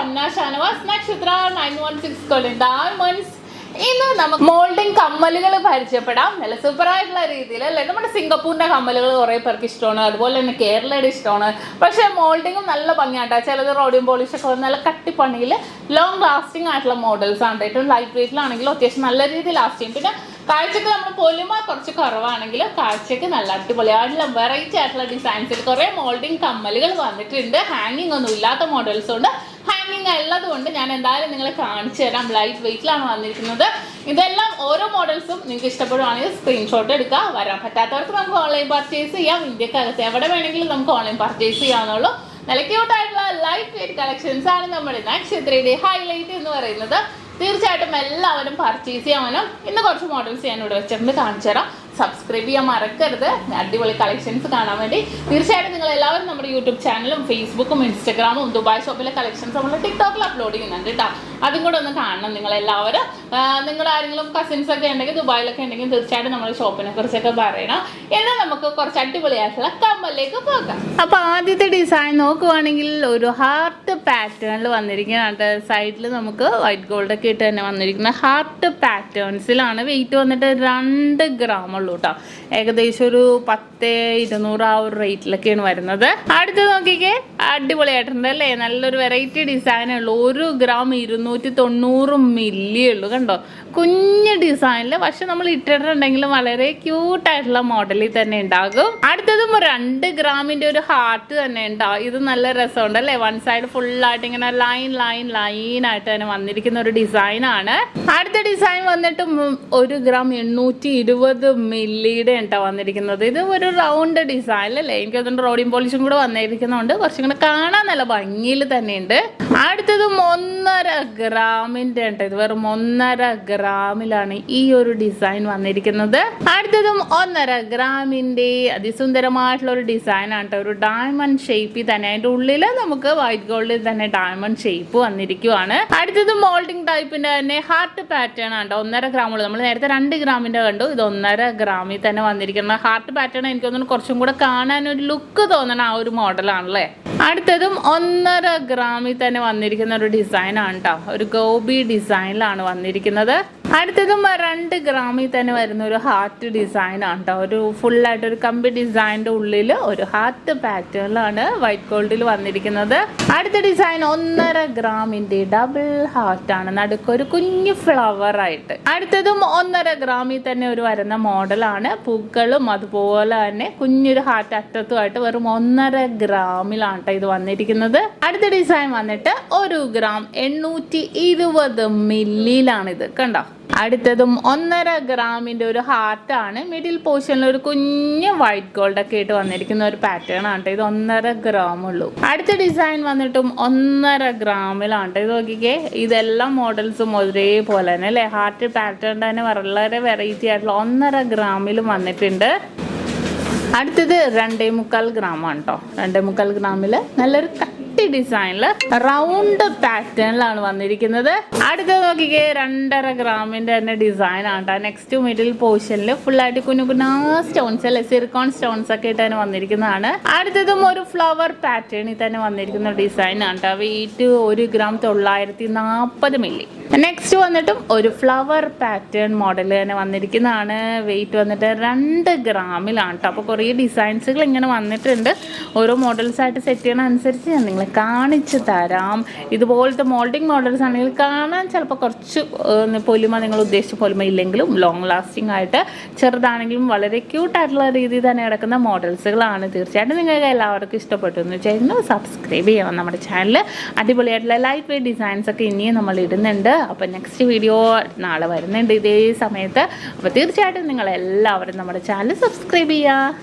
Shamna Shanavas Nakshathra 916 calling diamonds. ഇന്ന് നമുക്ക് moulding കമ്മലുകൾ പരിചയപ്പെടാം. നല്ല സൂപ്പറായിട്ടുള്ള രീതിയിൽ അല്ലേ. നമ്മുടെ സിംഗപ്പൂരിന്റെ കമ്മലുകൾ കുറേ പേർക്ക് ഇഷ്ടമാണ്, അതുപോലെ തന്നെ കേരളയുടെ ഇഷ്ടമാണ്. പക്ഷേ മോൾഡിങ്ങും നല്ല ഭംഗിയാട്ടോ. ചിലത് റോഡിയം പോളിഷൊക്കെ വന്ന് നല്ല കട്ടിപ്പണിയിൽ ലോങ് ലാസ്റ്റിംഗ് ആയിട്ടുള്ള മോഡൽസ് ആണ്. ഏറ്റവും ലൈറ്റ് വെയിറ്റിലാണെങ്കിലും അത്യാവശ്യം നല്ല രീതിയിൽ ലാസ്റ്റ് ചെയ്യും. പിന്നെ കാഴ്ചക്ക് നമ്മുടെ പൊലിമ കുറച്ച് കുറവാണെങ്കിൽ കാഴ്ചക്ക് നല്ല അടിപൊളിയായിട്ടുള്ള വെറൈറ്റി ആയിട്ടുള്ള ഡിസൈൻസിൽ കുറേ മോൾഡിംഗ് കമ്മലുകൾ വന്നിട്ടുണ്ട്. ഹാങ്ങിങ് ഒന്നും ഇല്ലാത്ത മോഡൽസ് ഉണ്ട്, ഹാങ്ങിങ് ഉള്ളത് കൊണ്ട് ഞാൻ എന്തായാലും നിങ്ങളെ കാണിച്ചു തരാം. ലൈറ്റ് വെയിറ്റിലാണ് വന്നിരിക്കുന്നത്. ഇതെല്ലാം ഓരോ മോഡൽസും നിങ്ങൾക്ക് ഇഷ്ടപ്പെടുവാണെങ്കിൽ സ്ക്രീൻഷോട്ട് എടുക്കുക. വരാൻ പറ്റാത്തവർക്ക് നമുക്ക് ഓൺലൈൻ പർച്ചേസ് ചെയ്യാം. ഇന്ത്യക്കകത്ത് എവിടെ വേണമെങ്കിലും നമുക്ക് ഓൺലൈൻ പർച്ചേസ് ചെയ്യാവുന്നുള്ളൂ. നല്ല ക്യൂട്ടായിട്ടുള്ള ലൈറ്റ് വെയിറ്റ് കളക്ഷൻസ് ആണ് നമ്മുടെ നക്ഷത്രയുടെ ഹൈലൈറ്റ് എന്ന് പറയുന്നത്. തീർച്ചയായിട്ടും എല്ലാവരും പർച്ചേസ് ചെയ്യാനും ഇന്ന് കുറച്ച് മോഡൽസ് ഞാൻ ഇവിടെ വെച്ചിട്ടുണ്ട്, കാണിച്ചു തരാം. സബ്സ്ക്രൈബ് ചെയ്യാൻ മറക്കരുത് അടിപൊളി കളക്ഷൻസ് കാണാൻ വേണ്ടി. തീർച്ചയായിട്ടും നിങ്ങൾ എല്ലാവരും നമ്മുടെ യൂട്യൂബ് ചാനലും ഫേസ്ബുക്കും ഇൻസ്റ്റഗ്രാമും ദുബായ് ഷോപ്പിലെ കളക്ഷൻസ് നമ്മൾ ടിക്ടോക്കിൽ അപ്ലോഡ് ചെയ്യുന്നുണ്ട് കേട്ടോ. അതും കൂടെ ഒന്ന് കാണണം നിങ്ങളെല്ലാവരും. നിങ്ങളുടെ ആരെങ്കിലും കസിൻസ് ഒക്കെ ഉണ്ടെങ്കിൽ ദുബായിലൊക്കെ ഉണ്ടെങ്കിൽ തീർച്ചയായിട്ടും നമ്മുടെ ഷോപ്പിനെ കുറിച്ചൊക്കെ പറയണം. എന്നാൽ നമുക്ക് കുറച്ച് അടിപൊളിയായിട്ടുള്ള കമ്മലിലേക്ക് പോകാം. അപ്പോൾ ആദ്യത്തെ ഡിസൈൻ നോക്കുവാണെങ്കിൽ ഒരു ഹാർട്ട് പാറ്റേണിൽ വന്നിരിക്കുന്നതാണ്. സൈഡിൽ നമുക്ക് വൈറ്റ് ഗോൾഡ് ഒക്കെ ഇട്ട് തന്നെ വന്നിരിക്കുന്ന ഹാർട്ട് പാറ്റേൺസിലാണ്. വെയിറ്റ് വന്നിട്ട് 2 ഗ്രാം ഉള്ളൂ കേട്ടോ. ഏകദേശം ഒരു 10-200 ആ ഒരു റേറ്റിലൊക്കെയാണ് വരുന്നത്. അടുത്ത് നോക്കിക്കേ, അടിപൊളിയായിട്ടുണ്ട് അല്ലേ. നല്ലൊരു വെറൈറ്റി ഡിസൈനേ ഉള്ളൂ. 1 ഗ്രാം 290 മില്ലി ഉള്ളൂ. കണ്ടോ, കുഞ്ഞ് ഡിസൈനിൽ പക്ഷെ നമ്മൾ ഇട്ടിട്ടുണ്ടെങ്കിലും വളരെ ക്യൂട്ടായിട്ടുള്ള മോഡലിൽ തന്നെ ഉണ്ടാകും. അടുത്തതും 2 ഗ്രാമിൻ്റെ ഒരു ഹാർട്ട് തന്നെ ഉണ്ടാവും. ഇത് നല്ല രസമുണ്ട് അല്ലേ. വൺ സൈഡ് ഫുള്ളായിട്ട് ഇങ്ങനെ ലൈൻ ആയിട്ട് തന്നെ വന്നിരിക്കുന്ന ഒരു ഡിസൈനാണ്. അടുത്ത ഡിസൈൻ വന്നിട്ട് 1 ഗ്രാം 820 മില്ലിയുടെ ഉണ്ടാ വന്നിരിക്കുന്നത്. ഇത് ഒരു റൗണ്ട് ഡിസൈൻ അല്ലേ. എനിക്ക് അതുകൊണ്ട് റോഡിയം പോളിഷും കൂടെ വന്നിരിക്കുന്നതുകൊണ്ട് കുറച്ചും കൂടെ കാണാൻ നല്ല ഭംഗിയിൽ തന്നെയുണ്ട്. അടുത്തതും 1.5 ഗ്രാമിൻ്റെ ഉണ്ട്. ഇത് വെറും 1.5 ഗ്രാമിലാണ് ഈ ഒരു ഡിസൈൻ വന്നിരിക്കുന്നത്. അടുത്തതും 1.5 ഗ്രാമിൻ്റെ അതിസുന്ദരമായിട്ടുള്ള ഒരു ഡിസൈൻ ആണ്. ഒരു ഡയമണ്ട് ഷേപ്പിൽ തന്നെ, അതിൻ്റെ ഉള്ളിൽ നമുക്ക് വൈറ്റ് ഗോൾഡിൽ തന്നെ ഡയമണ്ട് ഷേപ്പ് വന്നിരിക്കുവാണ്. അടുത്തത് മോൾഡിംഗ് ടൈപ്പിന്റെ തന്നെ ഹാർട്ട് പാറ്റേൺ ആണ്. 1.5 ഗ്രാമുള്ളൂ. നമ്മൾ നേരത്തെ 2 ഗ്രാമിന്റെ കണ്ടു. ഇത് 1.5 ഗ്രാമിൽ തന്നെ വന്നിരിക്കുന്ന ഹാർട്ട് പാറ്റേൺ. എനിക്ക് തോന്നുന്നു കുറച്ചും കൂടെ കാണാൻ ഒരു ലുക്ക് തോന്നണ ആ ഒരു മോഡലാണല്ലേ. അടുത്തതും 1.5 ഗ്രാമിൽ തന്നെ വന്നിരിക്കുന്ന ഒരു ഡിസൈൻ ആണ് കേട്ടോ. ഒരു ഗോബി ഡിസൈനിലാണ് വന്നിരിക്കുന്നത്. അടുത്തതും 2 ഗ്രാമിൽ തന്നെ വരുന്ന ഒരു ഹാർട്ട് ഡിസൈൻ ആണ് കേട്ടോ. ഒരു ഫുള്ളായിട്ട് ഒരു കമ്പി ഡിസൈനിന്റെ ഉള്ളിൽ ഒരു ഹാർട്ട് പാറ്റേണിലാണ് വൈറ്റ് ഗോൾഡിൽ വന്നിരിക്കുന്നത്. അടുത്ത ഡിസൈൻ 1.5 ഗ്രാമിന്റെ ഡബിൾ ഹാർട്ട് ആണ്, നടുക്കൊരു കുഞ്ഞു ഫ്ലവർ ആയിട്ട്. അടുത്തതും 1.5 ഗ്രാമിൽ തന്നെ ഒരു വരുന്ന മോഡലാണ്. പൂക്കളും അതുപോലെ തന്നെ കുഞ്ഞൊരു ഹാർട്ട് അറ്റത്തുമായിട്ട് വെറും 1.5 ഗ്രാമിലാണ് ഇത് വന്നിരിക്കുന്നത്. അടുത്ത ഡിസൈൻ വന്നിട്ട് 1 ഗ്രാം 820 മില്ലിയിലാണ് ഇത്. കണ്ടോ, അടുത്തതും 1.5 ഗ്രാമിൻ്റെ ഒരു ഹാർട്ടാണ്. മിഡിൽ പോർഷനിൽ ഒരു കുഞ്ഞ് വൈറ്റ് ഗോൾഡ് ഒക്കെ ആയിട്ട് വന്നിരിക്കുന്ന ഒരു പാറ്റേൺ ആണ്. ഇത് 1.5 ഗ്രാം ഉള്ളൂ. അടുത്ത ഡിസൈൻ വന്നിട്ടും 1.5 ഗ്രാമിലാണ്. ഇത് നോക്കിക്കേ, ഇതെല്ലാം മോഡൽസും ഒരേപോലെ തന്നെ അല്ലേ. ഹാർട്ട് പാറ്റേൺ തന്നെ വളരെ വെറൈറ്റി ആയിട്ടുള്ള 1.5 ഗ്രാമിലും വന്നിട്ടുണ്ട്. അടുത്തത് 2.25 ഗ്രാം ആണ് കേട്ടോ. 2.25 ഗ്രാമിൽ നല്ലൊരു ഡിസൈനില് റൗണ്ട് പാറ്റേണിലാണ് വന്നിരിക്കുന്നത്. അടുത്തത് നോക്കിക്കേ, 2.5 ഗ്രാമിന്റെ തന്നെ ഡിസൈൻ ആണ്. നെക്സ്റ്റ് മിഡിൽ പോർഷനിൽ ഫുള്ളായിട്ട് കുഞ്ഞു സ്റ്റോൺസ് അല്ലെ, സിർക്കോൺ സ്റ്റോൺസ് ഒക്കെ ഇട്ട് തന്നെ വന്നിരിക്കുന്നതാണ്. അടുത്തതും ഒരു ഫ്ലവർ പാറ്റേണിൽ തന്നെ വന്നിരിക്കുന്ന ഡിസൈൻ ആണ്. Wait 1 gram 940 milli. നെക്സ്റ്റ് വന്നിട്ടും ഒരു ഫ്ലവർ പാറ്റേൺ മോഡൽ തന്നെ വന്നിരിക്കുന്നതാണ്. വെയിറ്റ് വന്നിട്ട് 2 ഗ്രാമിലാണ് കേട്ടോ. അപ്പോൾ കുറേ ഡിസൈൻസുകൾ ഇങ്ങനെ വന്നിട്ടുണ്ട്. ഓരോ മോഡൽസായിട്ട് സെറ്റ് ചെയ്യണ അനുസരിച്ച് ഞാൻ നിങ്ങളെ കാണിച്ചു തരാം. ഇതുപോലത്തെ മോൾഡിംഗ് മോഡൽസ് ആണെങ്കിൽ കാണാൻ ചിലപ്പോൾ കുറച്ച് പൊലിമ, നിങ്ങൾ ഉദ്ദേശിച്ച പൊലിമ ഇല്ലെങ്കിലും ലോങ് ലാസ്റ്റിംഗ് ആയിട്ട്, ചെറുതാണെങ്കിലും വളരെ ക്യൂട്ടായിട്ടുള്ള രീതിയിൽ തന്നെ കിടക്കുന്ന മോഡൽസുകളാണ്. തീർച്ചയായിട്ടും നിങ്ങൾക്ക് എല്ലാവർക്കും ഇഷ്ടപ്പെട്ടു എന്ന് വെച്ചാൽ സബ്സ്ക്രൈബ് ചെയ്യണം നമ്മുടെ ചാനൽ. അടിപൊളിയായിട്ടുള്ള ലൈറ്റ് വെയ്റ്റ് ഡിസൈൻസ് ഒക്കെ ഇനിയും നമ്മൾ ഇടുന്നുണ്ട്. അപ്പോൾ നെക്സ്റ്റ് വീഡിയോ നാളെ വരുന്നുണ്ട് ഇതേ സമയത്ത്. അപ്പോൾ തീർച്ചയായിട്ടും നിങ്ങളെല്ലാവരും നമ്മുടെ ചാനൽ സബ്സ്ക്രൈബ് ചെയ്യുക.